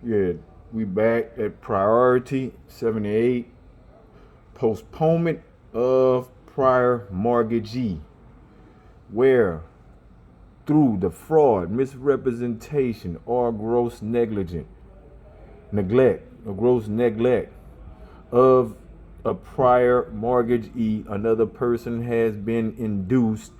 Yeah, we back at priority 78, postponement of prior mortgagee, where through the fraud, misrepresentation, or gross neglect of a prior mortgagee, another person has been induced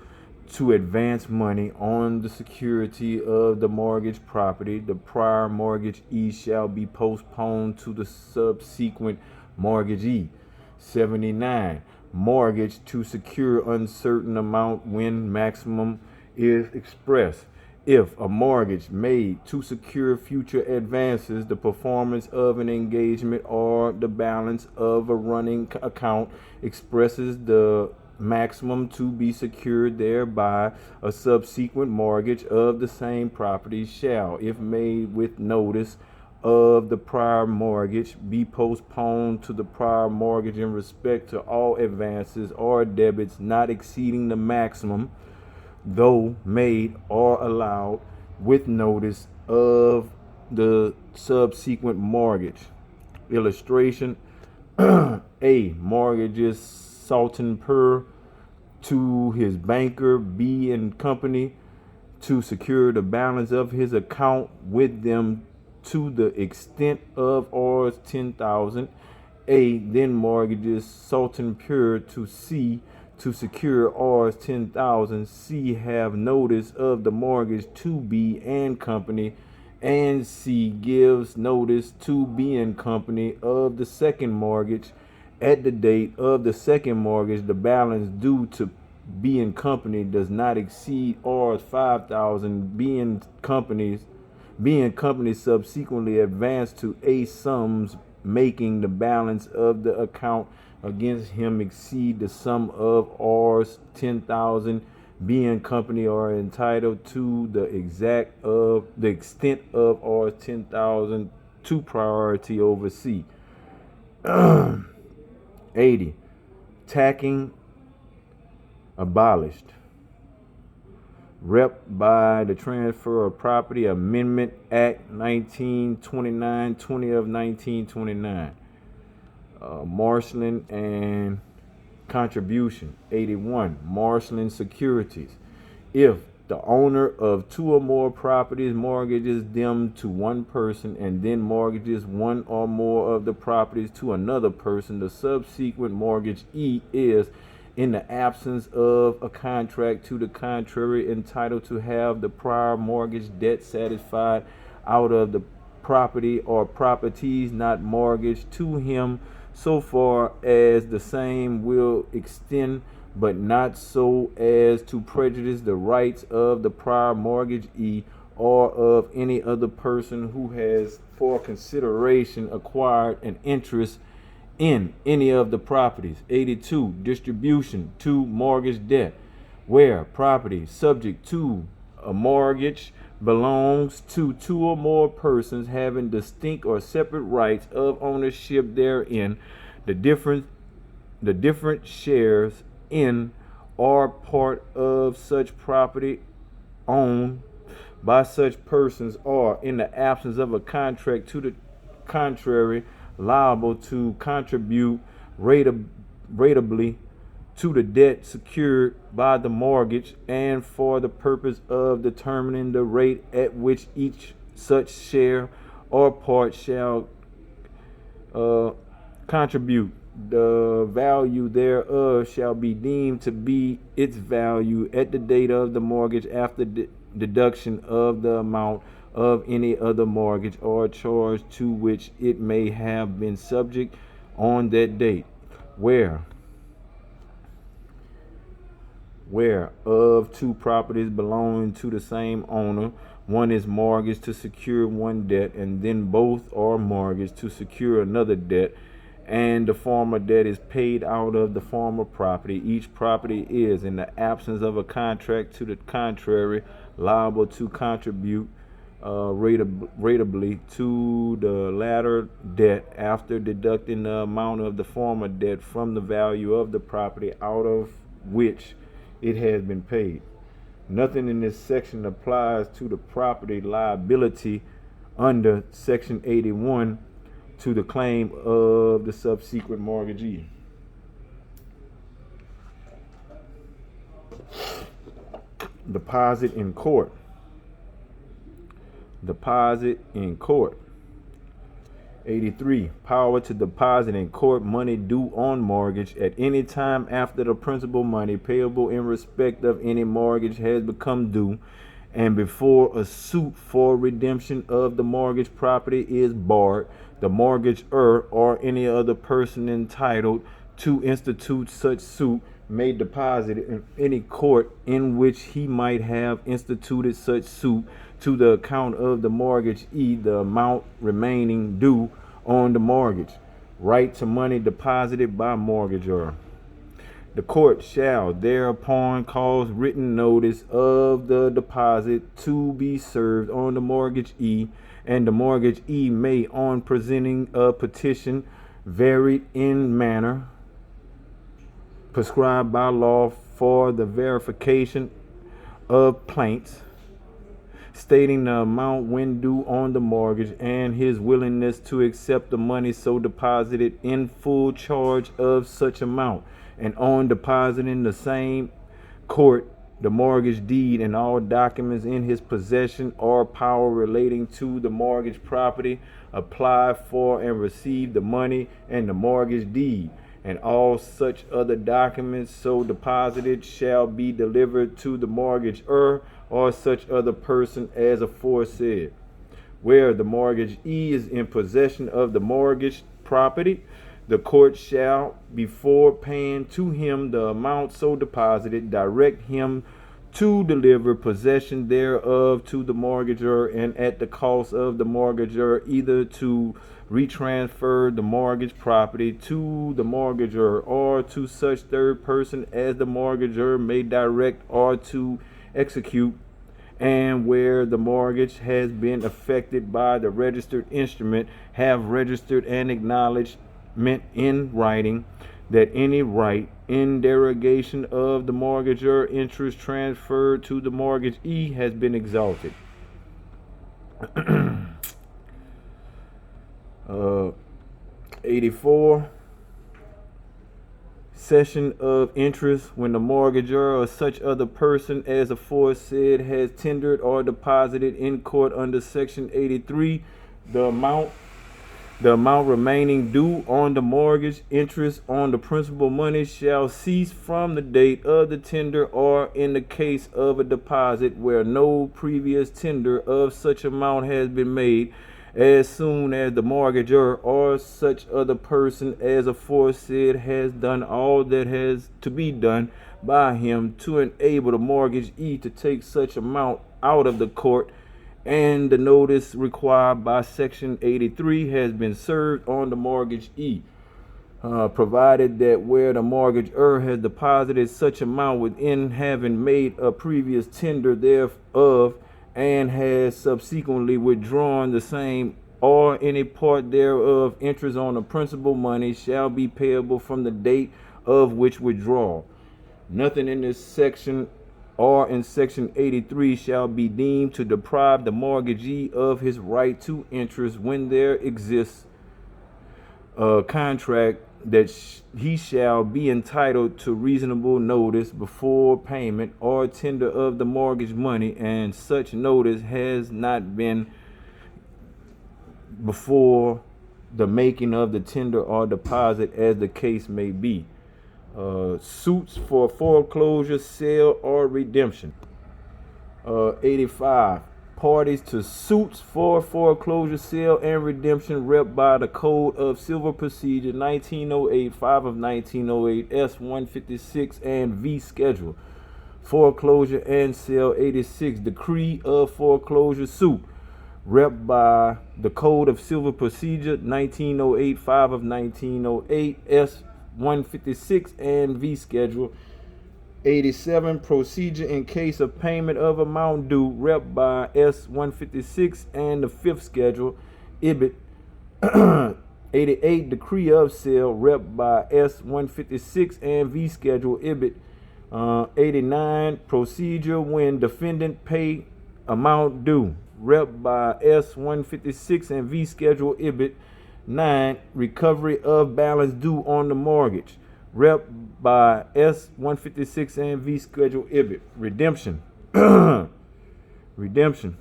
to advance money on the security of the mortgage property. The prior mortgagee shall be postponed to the subsequent mortgagee. 79. Mortgage to secure uncertain amount when maximum is expressed. If a mortgage made to secure future advances, the performance of an engagement, or the balance of a running account expresses the maximum to be secured thereby, a subsequent mortgage of the same property shall, if made with notice of the prior mortgage, be postponed to the prior mortgage in respect to all advances or debits not exceeding the maximum, though made or allowed with notice of the subsequent mortgage. Illustration: A. Mortgages Sultan Per to his banker B and Company to secure the balance of his account with them to the extent of Rs 10,000. A. Then mortgages Sultan Pure to C to secure Rs 10,000. C. Have notice of the mortgage to B and Company, and C gives notice to B and Company of the second mortgage. At the date of the second mortgage, the balance due to B and Company does not exceed Rs 5,000. B and Company subsequently advance to A sums, making the balance of the account against him exceed the sum of Rs 10,000. B and Company are entitled to the extent of Rs 10,000 to priority over C. 80. Tacking abolished. Rep by the Transfer of Property Amendment Act 1929, 20 of 1929. Marshalling and contribution. 81. Marshalling securities. If the owner of two or more properties mortgages them to one person and then mortgages one or more of the properties to another person, the subsequent mortgagee is, in the absence of a contract to the contrary, entitled to have the prior mortgage debt satisfied out of the property or properties not mortgaged to him, so far as the same will extend, but not so as to prejudice the rights of the prior mortgagee or of any other person who has for consideration acquired an interest in any of the properties. 82. Distribution to mortgage debt, where property subject to a mortgage belongs to two or more persons having distinct or separate rights of ownership therein, the different shares in or part of such property owned by such persons are, in the absence of a contract to the contrary, liable to contribute ratably to the debt secured by the mortgage, and for the purpose of determining the rate at which each such share or part shall contribute, the value thereof shall be deemed to be its value at the date of the mortgage, after deduction of the amount of any other mortgage or charge to which it may have been subject on that date, where of two properties belonging to the same owner, one is mortgaged to secure one debt, and then both are mortgaged to secure another debt, and the former debt is paid out of the former property. Each property is, in the absence of a contract to the contrary, liable to contribute ratably to the latter debt, after deducting the amount of the former debt from the value of the property out of which it has been paid. Nothing in this section applies to the property liability under Section 81 to the claim of the subsequent mortgagee. Deposit in court. Deposit in court. 83. Power to deposit in court money due on mortgage at any time after the principal money payable in respect of any mortgage has become due and before a suit for redemption of the mortgage property is barred. The mortgagor or any other person entitled to institute such suit may deposit in any court in which he might have instituted such suit to the account of the mortgagee the amount remaining due on the mortgage. Right to money deposited by mortgagor. The court shall thereupon cause written notice of the deposit to be served on the mortgagee, and the mortgagee may, on presenting a petition varied in manner prescribed by law for the verification of plaints, stating the amount when due on the mortgage and his willingness to accept the money so deposited in full charge of such amount, and on depositing the same court the mortgage deed and all documents in his possession or power relating to the mortgage property, apply for and receive the money and the mortgage deed, and all such other documents so deposited shall be delivered to the mortgagor or such other person as aforesaid. Where the mortgagee is in possession of the mortgage property, the court shall, before paying to him the amount so deposited, direct him to deliver possession thereof to the mortgagor, and at the cost of the mortgagor either to retransfer the mortgage property to the mortgagor or to such third person as the mortgagor may direct or to execute, and where the mortgage has been effected by the registered instrument, have registered and acknowledgement in writing that any right in derogation of the mortgagor interest transferred to the mortgagee has been exalted. 84. Cession of interest when the mortgagor or such other person as aforesaid has tendered or deposited in court under Section 83 the amount remaining due on the mortgage interest on the principal money shall cease from the date of the tender, or in the case of a deposit where no previous tender of such amount has been made, as soon as the mortgagor or such other person as aforesaid has done all that has to be done by him to enable the mortgagee to take such amount out of the court, and the notice required by Section 83 has been served on the mortgagee, provided that where the mortgagor has deposited such amount within having made a previous tender thereof and has subsequently withdrawn the same or any part thereof, interest on the principal money shall be payable from the date of which withdrawal. Nothing in this section or in Section 83 shall be deemed to deprive the mortgagee of his right to interest when there exists a contract that he shall be entitled to reasonable notice before payment or tender of the mortgage money, and such notice has not been before the making of the tender or deposit, as the case may be. Suits for foreclosure, sale, or redemption. 85. Parties to suits for foreclosure, sale, and redemption rep by the Code of Civil Procedure 1908, 5 of 1908, S 156 and V Schedule. Foreclosure and sale 86. Decree of foreclosure suit rep by the Code of Civil Procedure 1908, 5 of 1908, S 156 and V Schedule. 87. Procedure in case of payment of amount due rep by S 156 and the 5th Schedule, IBIT. 88. Decree of sale rep by S 156 and V Schedule, IBIT. 89. Procedure when defendant pay amount due rep by S-156 and V Schedule Ibit. 9. Recovery of balance due on the mortgage, rep by S-156 and V Schedule Ibit. Redemption. Redemption.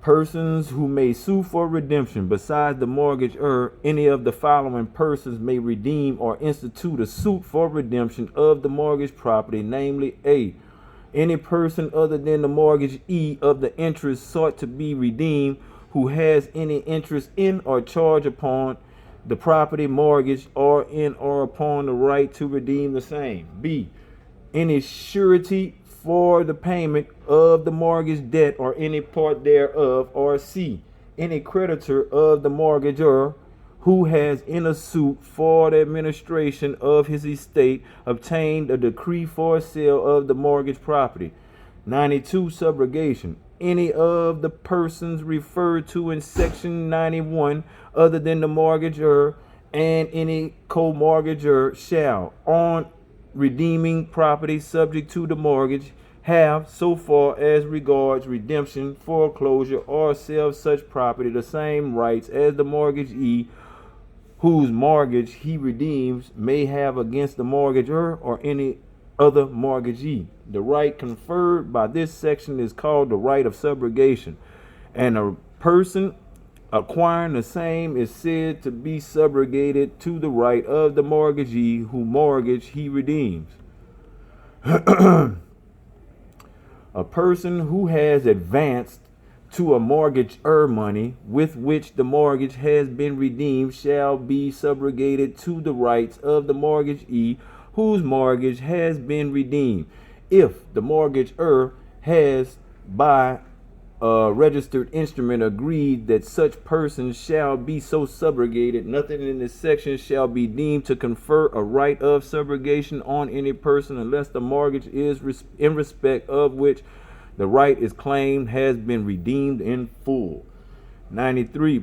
Persons who may sue for redemption besides the mortgagor, any of the following persons may redeem or institute a suit for redemption of the mortgage property, namely A. Any person other than the mortgagee of the interest sought to be redeemed who has any interest in or charge upon the property mortgage or in or upon the right to redeem the same. B. Any surety for the payment of the mortgage debt or any part thereof. Or C. Any creditor of the mortgagor who has in a suit for the administration of his estate obtained a decree for sale of the mortgage property. 92. Subrogation. Any of the persons referred to in section 91 other than the mortgagor and any co-mortgagor shall, on redeeming property subject to the mortgage, have, so far as regards redemption, foreclosure, or sale of such property, the same rights as the mortgagee whose mortgage he redeems may have against the mortgagor or any other mortgagee. The right conferred by this section is called the right of subrogation, and a person acquiring the same is said to be subrogated to the right of the mortgagee whose mortgage he redeems. A person who has advanced to a mortgagor money with which the mortgage has been redeemed shall be subrogated to the rights of the mortgagee whose mortgage has been redeemed, if the mortgagor has by a registered instrument agreed that such persons shall be so subrogated. Nothing in this section shall be deemed to confer a right of subrogation on any person unless the mortgage is in respect of which the right is claimed has been redeemed in full. 93.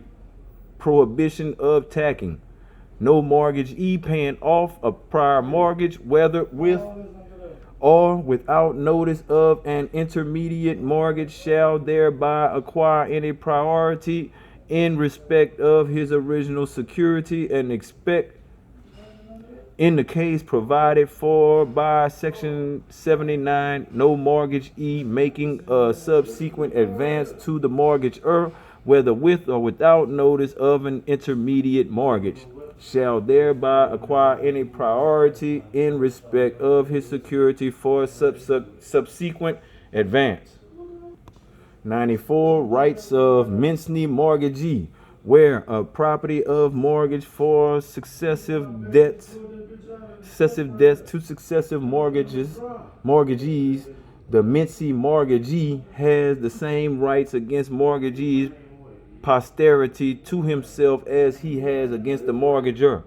Prohibition of tacking. No mortgagee paying off a prior mortgage, whether with or without notice of an intermediate mortgage, shall thereby acquire any priority in respect of his original security and expect, in the case provided for by section 79, no mortgagee making a subsequent advance to the mortgagor, whether with or without notice of an intermediate mortgage, shall thereby acquire any priority in respect of his security for subsequent advance. 94. Rights of mensney mortgagee, where a property of mortgage for successive debts to successive mortgagees, the mensney mortgagee has the same rights against mortgagees posterity to himself as he has against the mortgagor.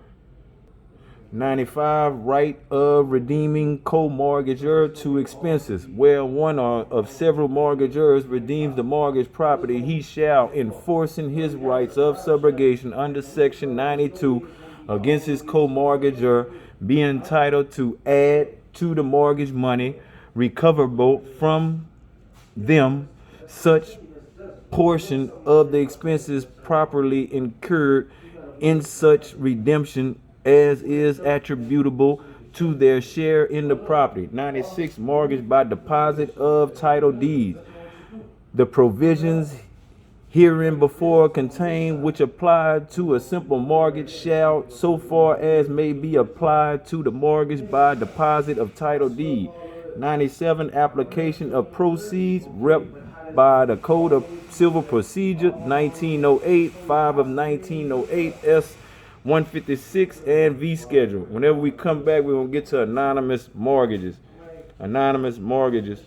95. Right of redeeming co-mortgagor to expenses, where one of several mortgagors redeems the mortgage property, he shall, enforcing his rights of subrogation under section 92 against his co-mortgagor, be entitled to add to the mortgage money recoverable from them such portion of the expenses properly incurred in such redemption as is attributable to their share in the property. 96. Mortgage by deposit of title deeds. The provisions herein before contained which apply to a simple mortgage shall, so far as may be applied to the mortgage by deposit of title deed. 97. Application of proceeds, rep by the Code of Civil Procedure 1908, 5 of 1908, S 156 and V Schedule. Whenever we come back, we're going to get to anonymous mortgages. Anonymous mortgages.